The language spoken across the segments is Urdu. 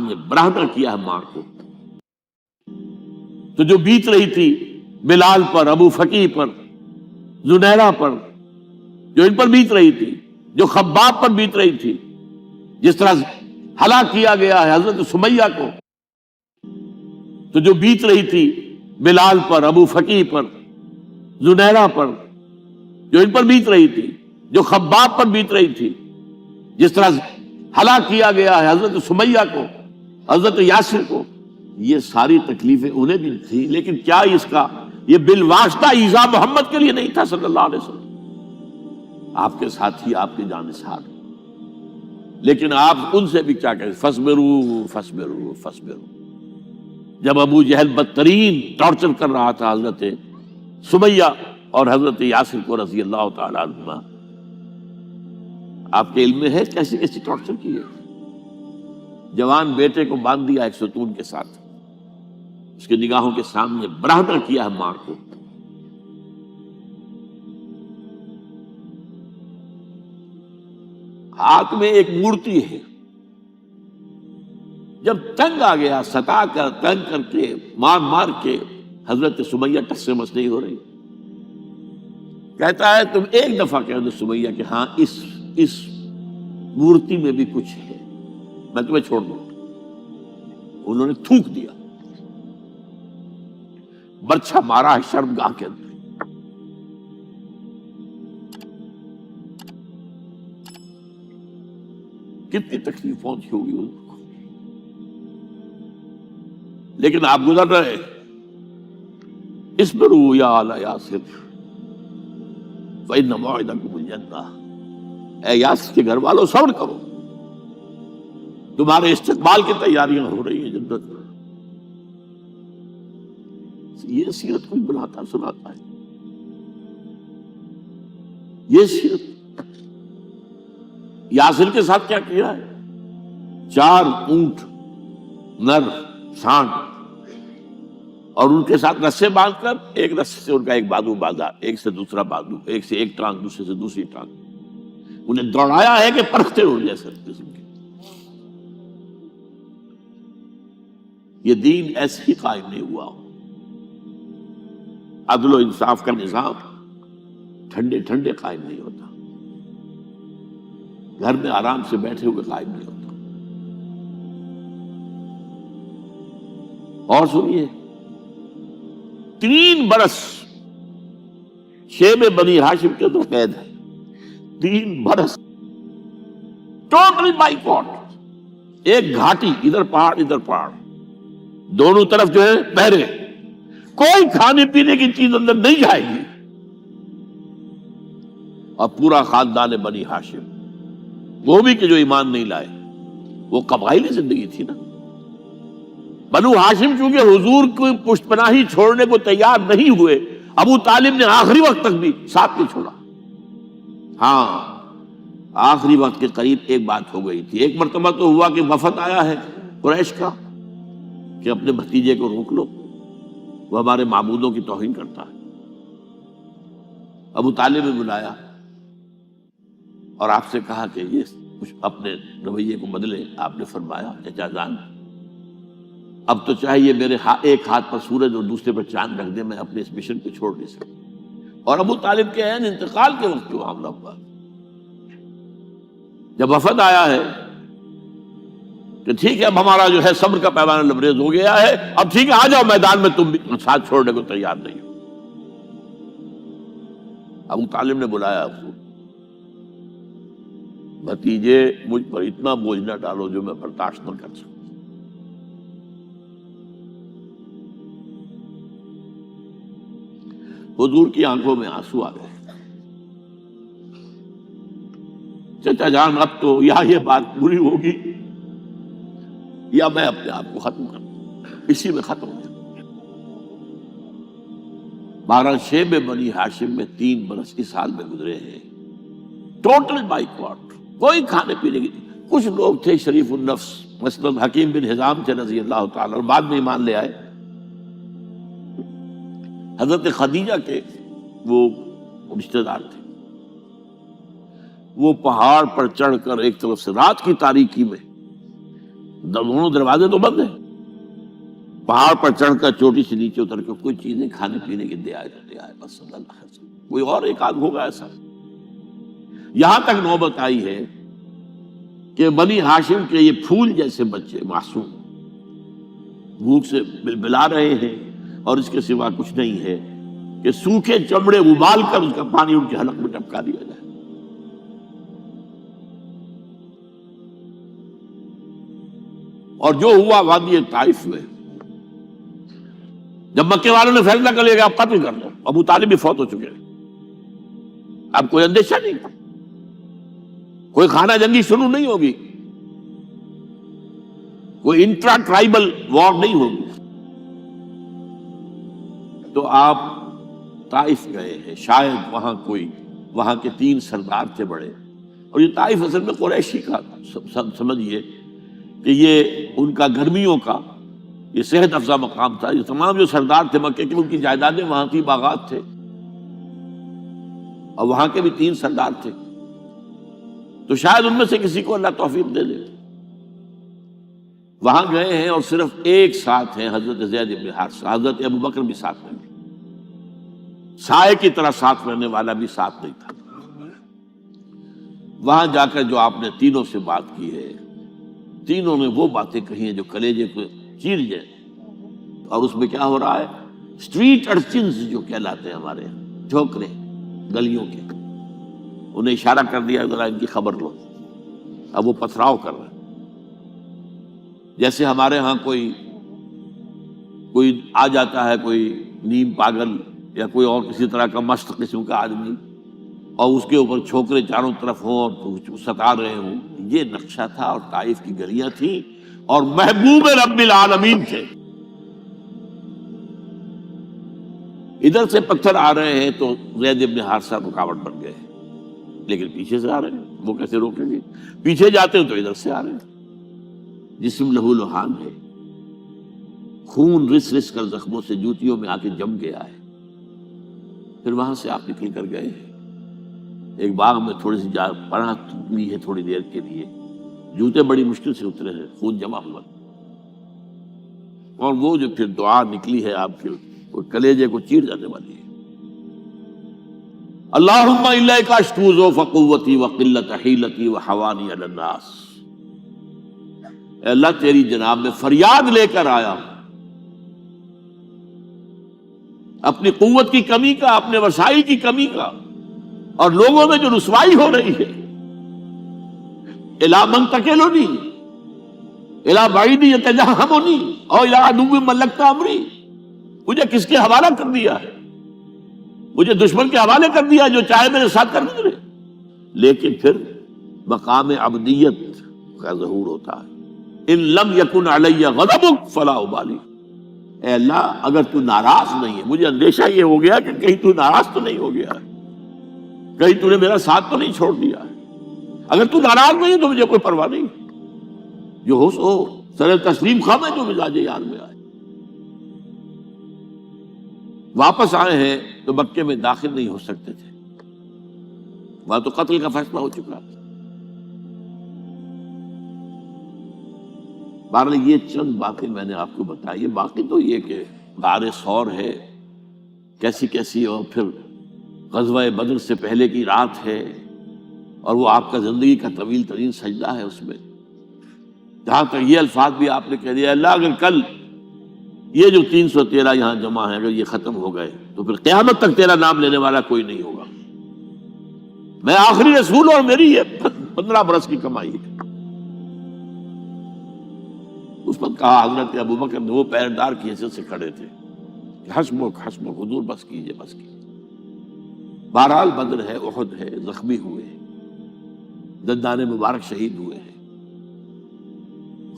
سامنے برہنہ کیا ہے ماں کو. تو جو بیت رہی تھی بلال پر، ابو فقیہ پر، زنیرہ پر، جو ان پر بیت رہی تھی، جو خباب پر بیت رہی تھی، جس طرح ہلاک کیا گیا ہے حضرت سمیہ کو، تو جو بیت رہی تھی بلال پر، ابو فقیہ پر، زنیرہ پر، جو ان پر بیت رہی تھی، جو خباب پر بیت رہی تھی، جس طرح ہلاک کیا گیا ہے حضرت سمیہ کو، حضرت یاسر کو، یہ ساری تکلیفیں انہیں بھی تھی. لیکن کیا اس کا یہ بالواسطہ ایذا محمد کے لیے نہیں تھا صلی اللہ علیہ وسلم، آپ کے ساتھی، آپ کے جانثار. لیکن آپ ان سے بھی کیا کہیں، فصبروا فصبروا فصبروا. جب ابو جہل بدترین ٹارچر کر رہا تھا حضرت سمیہ اور حضرت یاسر کو رضی اللہ تعالی عنہما، آپ کے علم میں ہے کیسی کیسی ٹارچر کی ہے. جوان بیٹے کو باندھ دیا ایک ستون کے ساتھ، اس کے نگاہوں کے سامنے برہنہ کیا ہے ماں کو. ہاتھ میں ایک مورتی ہے. جب تنگ آ گیا، ستا کر تنگ کر کے مار مار کے حضرت سمیہ ٹس سے مس نہیں ہو رہی. کہتا ہے تم ایک دفعہ کہہ دو سمیہ کہ ہاں اس مورتی میں بھی کچھ ہے، میں تمہیں چھوڑ دوں. انہوں نے تھوک دیا، برچھا مارا ہے شرمگاہ کے اندر. کتنی تکلیف پہنچی ہوگی ان کو. لیکن آپ گزر رہے، اصبروا یا آل یاسر فإن موعدکم الجنہ. اے یاسر کے گھر والوں صبر کرو، تمہارے استقبال کی تیاریاں ہو رہی ہیں جنت میں. یہ سیرت کوئی بلاتا سناتا ہے، یہ سیرت. یاسر کے ساتھ کیا کیا ہے؟ 4 اونٹ نر سانڈ، اور ان کے ساتھ رسے باندھ کر ایک رسے سے ان کا ایک بازو باندھا، ایک سے دوسرا بازو، ایک سے ایک ٹانگ، دوسرے سے دوسری ٹانگ. انہیں دوڑایا ہے کہ پرکھتے ہو جیسے قسم کے. یہ دین ایسے ہی قائم نہیں ہوا. عدل و انصاف کا نظام ٹھنڈے ٹھنڈے قائم نہیں ہوتا، گھر میں آرام سے بیٹھے ہوئے قائم نہیں ہوتا. اور سنیے، 3 برس شیب بنی ہاشم کے تو قید ہے. 3 برس ٹوٹل بائیکاٹ. ایک گھاٹی، ادھر پہاڑ ادھر پہاڑ، دونوں طرف جو ہے پہرے، کوئی کھانے پینے کی چیز اندر نہیں جائے گی. اور پورا خاندان بنی ہاشم، وہ بھی کہ جو ایمان نہیں لائے، وہ قبائلی زندگی تھی نا. بنو ہاشم چونکہ حضور کو پشت پناہی چھوڑنے کو تیار نہیں ہوئے، ابو طالب نے آخری وقت تک بھی ساتھ نہیں چھوڑا. ہاں، آخری وقت کے قریب ایک بات ہو گئی تھی. ایک مرتبہ تو ہوا کہ وفد آیا ہے قریش کا کہ اپنے بھتیجے کو روک لو، وہ ہمارے معبودوں کی توہین کرتا ہے. ابو طالب نے بلایا اور آپ سے کہا کہ یہ کچھ اپنے رویے کو بدلے. آپ نے فرمایا چچا جان، اب تو چاہیے میرے ایک ہاتھ پر سورج اور دوسرے پر چاند رکھ دے، میں اپنے اس مشن کو چھوڑ نہیں سکتا. اور ابو طالب کے عین انتقال کے وقت جو معاملہ ہوا، جب وفد آیا ہے کہ ٹھیک ہے اب ہمارا جو ہے صبر کا پیمانہ لبریز ہو گیا ہے، اب ٹھیک ہے آ جاؤ میدان میں، تم بھی ساتھ چھوڑنے کو تیار نہیں ہو. ابو طالب نے بلایا آپ کو، بھتیجے مجھ پر اتنا بوجھ نہ ڈالو جو میں برداشت نہ کر سکوں. حضور کی آنکھوں میں آنسو آ گئے. چچا جان اب تو یا یہ بات پوری ہوگی یا میں اپنے آپ کو ختم کر دوں، اسی میں ختم ہو جاؤں. 12 شیب بنی ہاشم میں 3 برس اس حال میں گزرے ہیں. ٹوٹل بائیکاٹ، کوئی کھانے پینے کی. کچھ لوگ تھے شریف النفس، مثلا حکیم بن حزام تھے رضی اللہ تعالی، اور بعد میں ایمان لے آئے. حضرت خدیجہ کے وہ رشتہ دار تھے. وہ پہاڑ پر چڑھ کر ایک طرف سے رات کی تاریکی میں دونوں دروازے تو بند ہیں. پہاڑ پر چڑھ کر چوٹی سے نیچے اتر کے کوئی چیزیں کھانے پینے کی دے آئے بس صلی اللہ علیہ وسلم. کوئی اور ایک آدھ ہوگا ایسا. یہاں تک نوبت آئی ہے کہ بنی ہاشم کے یہ پھول جیسے بچے معصوم بھوک سے بلبلا رہے ہیں اور اس کے سوا کچھ نہیں ہے کہ سوکھے چمڑے ابال کر اس کا پانی ان کے حلق میں ٹپکا دیا جائے. اور جو ہوا وادی طائف میں، جب مکے والوں نے فیصلہ کر لیا کہ آپ قتل کر دو، ابو طالب بھی فوت ہو چکے ہیں، اب کوئی اندیشہ نہیں، کوئی خانہ جنگی شروع نہیں ہوگی، کوئی انٹرا ٹرائبل وار نہیں ہوگی، تو آپ طائف گئے ہیں. شاید وہاں کے 3 سردار تھے بڑے، اور یہ طائف اصل میں قریشی کا سمجھیے کہ یہ ان کا گرمیوں کا یہ صحت افزا مقام تھا. یہ تمام جو سردار تھے مکے کے، ان کی جائیدادیں وہاں تھی، باغات تھے، اور وہاں کے بھی 3 سردار تھے. تو شاید ان میں سے کسی کو اللہ توفیق دے دے. وہاں گئے ہیں اور صرف ایک ساتھ ہے، حضرت زید بن حارثہ. حضرت ابو بکر بھی ساتھ نہیں، سائے کی طرح ساتھ رہنے والا بھی ساتھ نہیں تھا. وہاں جا کر جو آپ نے تینوں سے بات کی ہے، تینوں نے وہ باتیں کہی ہیں جو کلیجے کو چیر جائے. اور اس میں کیا ہو رہا ہے؟ اسٹریٹ ارچنز جو کہلاتے ہیں ہمارے یہاں، جھوکرے گلیوں کے، انہیں اشارہ کر دیا ذرا ان کی خبر لو. اب وہ پتھراؤ کر رہے ہیں. جیسے ہمارے ہاں کوئی آ جاتا ہے، کوئی نیم پاگل یا کوئی اور کسی طرح کا مست قسم کا آدمی، اور اس کے اوپر چھوکرے چاروں طرف ہوں اور ستا رہے ہوں. یہ نقشہ تھا، اور طائف کی گلیاں تھیں، اور محبوب رب العالمین تھے. ادھر سے پتھر آ رہے ہیں تو زید بن حارثہ رکاوٹ بن گئے، لیکن پیچھے سے آ رہے ہیں، وہ کیسے روکیں گے؟ پیچھے جاتے ہیں تو ادھر سے آ رہے ہیں. جسم لہو لہان ہے، خون رس رس کر زخموں سے جوتیوں میں آ کے جم گیا ہے. پھر وہاں سے آپ نکل کر گئے ہیں. ایک باغ میں تھوڑی سی پناہ لی ہے تھوڑی دیر کے لیے. جوتے بڑی مشکل سے اترے ہیں، خون جمع ہوا، اور وہ جو پھر دعا نکلی ہے آپ کے، وہ کلیجے کو چیر جانے والی ہے. اللہم الیک اشکو ضعف قوتی وقلت حیلتی وحوانی علی الناس. اے اللہ تیری جناب میں فریاد لے کر آیا ہوں اپنی قوت کی کمی کا، اپنے وسائل کی کمی کا، اور لوگوں میں جو رسوائی ہو رہی ہے. الی من تکلنی الی بعید یتجہمنی او الی عدو ملکت امری. مجھے کس کے حوالہ کر دیا ہے؟ مجھے دشمن کے حوالے کر دیا جو چاہے میرے ساتھ کر گزرے. لیکن پھر مقام عبدیت کا ظہور ہوتا ہے. ان لم یکن علی غضبک فلا ابالی. اے اللہ اگر تو ناراض نہیں ہے، مجھے اندیشہ یہ ہو گیا کہ کہیں تو ناراض تو نہیں ہو گیا ہے، کہیں تو نے میرا ساتھ تو نہیں چھوڑ دیا ہے. اگر تو ناراض نہیں ہے تو مجھے کوئی پرواہ نہیں، جو ہو سو سر تسلیم خواہ میں جو مزاج یار میں آئے. واپس آئے ہیں تو مکے میں داخل نہیں ہو سکتے تھے، وہاں تو قتل کا فیصلہ ہو چکا تھا. بہرحال یہ چند باتیں میں نے آپ کو بتائی. باقی تو یہ کہ غار ثور ہے کیسی کیسی، اور پھر غزوہ بدر سے پہلے کی رات ہے، اور وہ آپ کا زندگی کا طویل ترین سجدہ ہے. اس میں جہاں تک یہ الفاظ بھی آپ نے کہہ دیا، اللہ اگر کل یہ جو 313 یہاں جمع ہے اگر یہ ختم ہو گئے تو پھر قیامت تک تیرا نام لینے والا کوئی نہیں ہوگا. میں آخری رسول اور میری یہ 15 برس کی کمائی ہے. اس وقت کہا حضرت ابو بکر نے، وہ پہردار کی حیثیت سے کھڑے تھے، حسبک حسبک حضور بس کیجئے بس کیجئے. بہرحال بدر ہے، احد ہے، زخمی ہوئے ہیں، دندان مبارک شہید ہوئے ہیں،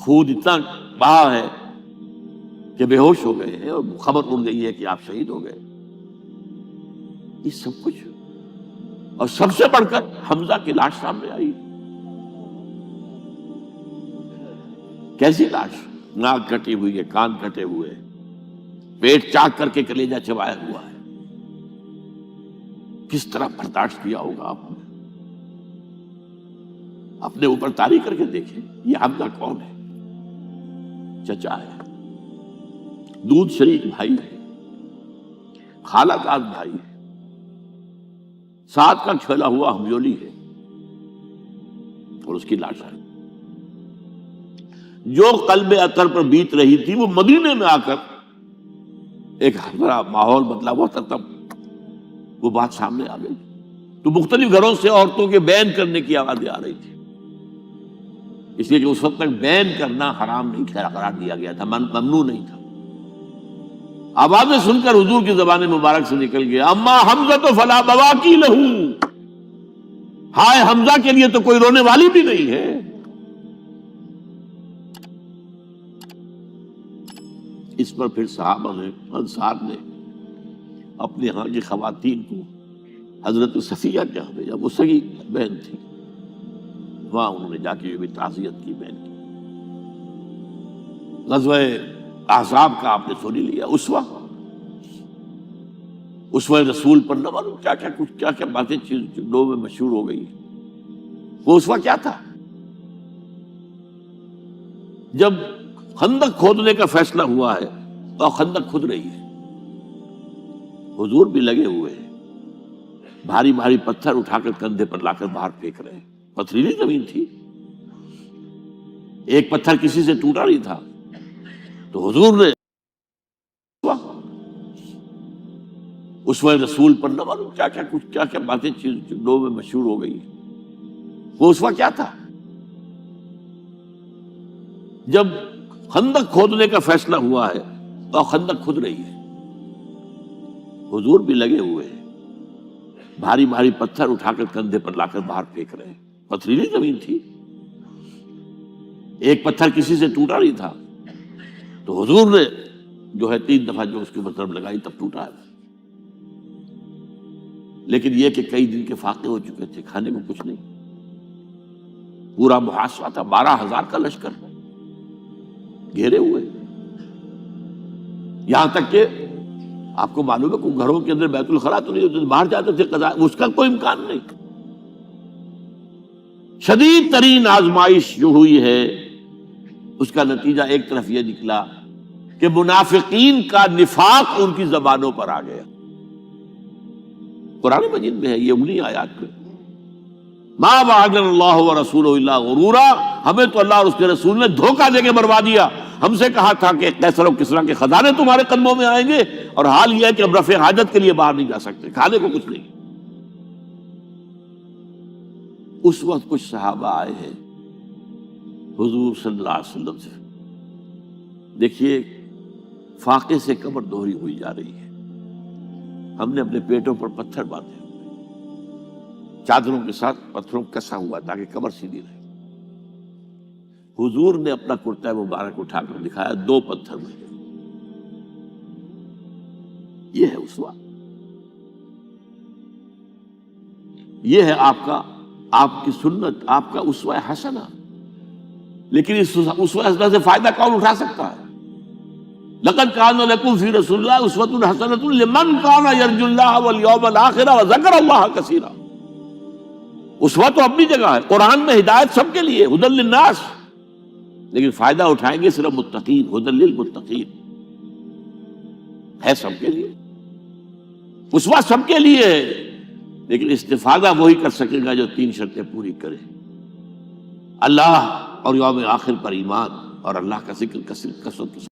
خون اتنا بہا ہے کہ بے ہوش ہو گئے ہیں، اور خبر اڑ گئی ہے کہ آپ شہید ہو گئے. یہ سب کچھ، اور سب سے بڑھ کر حمزہ کی لاش سامنے آئی. کیسی لاش؟ ناک کٹی ہوئی ہے، کان کٹے ہوئے، پیٹ چاک کر کے کلیجہ چبایا ہوا ہے. کس طرح برداشت کیا ہوگا آپ نے؟ اپنے اوپر تاری کر کے دیکھیں یہ حمزہ کون ہے. چچا ہے، دودھ شریک بھائی ہے، خالہ کا بھائی ہے، ساتھ کا کھیلا ہوا ہمجولی ہے، اور اس کی لاش ہے۔ جو قلب اطہر پر بیت رہی تھی وہ مدینے میں آ کر ایک بڑا ماحول بدلا ہوا تھا، تب وہ بات سامنے آ گئی تو مختلف گھروں سے عورتوں کے بین کرنے کی آوازیں آ رہی تھی، اس لیے کہ اس وقت تک بین کرنا حرام نہیں قرار دیا گیا تھا، ممنوع نہیں تھا۔ آوازیں سن کر حضور کی زبان مبارک سے نکل گیا، اما حمزہ تو فلا بواکی لہو، ہائے حمزہ کے لیے تو کوئی رونے والی بھی نہیں ہے۔ اس پر پھر صحابہ نے، انصار نے اپنے ہاں کی خواتین کو حضرت صفیہ کے یہاں بھیجا، وہ سگی بہن تھی، وہاں انہوں نے جا کے بھی تعزیت کی بہن کی۔ غزوہ احزاب کا آپ نے سن ہی لیا، اسوہ رسول پر نہ معلوم کیا کیا باتیں چیز لوگوں میں مشہور ہو گئی۔ وہ اسوہ کیا تھا؟ جب خندق کھودنے کا فیصلہ ہوا ہے تو خندق کھود رہی ہے، حضور بھی لگے ہوئے ہیں، بھاری بھاری پتھر اٹھا کر کندھے پر لا کر باہر پھینک رہے ہیں، پتھریلی زمین تھی، ایک پتھر کسی سے ٹوٹا نہیں تھا، تو حضور نے اسوہ رسول پر نہ معلوم کیا باتیں چیز لوگوں میں مشہور ہو گئی۔ وہ اسوہ کیا تھا؟ جب خندق کھودنے کا فیصلہ ہوا ہے تو خندق کھود رہی ہے، حضور بھی لگے ہوئے ہیں، بھاری بھاری پتھر اٹھا کر کندھے پر لا کر باہر پھینک رہے ہیں، پتھریلی زمین تھی، ایک پتھر کسی سے ٹوٹا نہیں تھا، تو حضور نے جو ہے 3 دفعہ جو اس کے اوپر ضرب لگائی تب ٹوٹا ہے۔ لیکن یہ کہ کئی دن کے فاقے ہو چکے تھے، کھانے کو کچھ نہیں، پورا محاصرہ تھا، 12,000 کا لشکر گھیرے ہوئے، یہاں تک کہ آپ کو معلوم ہے کہ گھروں کے اندر بیت الخلا تو نہیں ہوتے، باہر جاتے تھے قضاء، اس کا کوئی امکان نہیں۔ شدید ترین آزمائش جو ہوئی ہے اس کا نتیجہ ایک طرف یہ نکلا کہ منافقین کا نفاق ان کی زبانوں پر آ گیا۔ قرآن مجید میں ہے یہ انہی آیات میں، ما وعدنا اللہ ورسولہ الا غرورا، ہمیں تو اللہ اور اس کے رسول نے دھوکہ دے کے مروا دیا۔ ہم سے کہا تھا کہ قیصر و کسریٰ کے خزانے تمہارے قدموں میں آئیں گے، اور حال یہ ہے کہ اب رفع حاجت کے لیے باہر نہیں جا سکتے، کھانے کو کچھ نہیں۔ اس وقت کچھ صحابہ آئے ہیں حضور صلی اللہ علیہ وسلم سے، دیکھیے فاقے سے کمر دوہری ہوئی جا رہی ہے، ہم نے اپنے پیٹوں پر پتھر باندھے ہوئے، چادروں کے ساتھ پتھروں کسا ہوا تاکہ کمر سیدھی رہے۔ حضور نے اپنا کرتا مبارک اٹھا کر دکھایا، 2 پتھر میں، یہ ہے اسوہ، یہ ہے آپ کی سنت، آپ کا اسوہ حسنہ۔ لیکن اس اسوہ حسنہ سے فائدہ کون اٹھا سکتا ہے؟ لقد کان لکم فی رسول اللہ اسوۃ حسنۃ لمن کان یرجو اللہ والیوم الآخر وذکر اللہ کثیرا۔ اسوہ تو اپنی جگہ ہے، قرآن میں ہدایت سب کے لیے، ھدی للناس، لیکن فائدہ اٹھائیں گے صرف متقین، ھدی للمتقین، ہے سب کے لیے، اسوہ سب کے لیے ہے، لیکن استفادہ وہی کر سکے گا جو 3 شرطیں پوری کرے، اللہ اور یوم آخر پر ایمان اور اللہ کا ذکر کثرت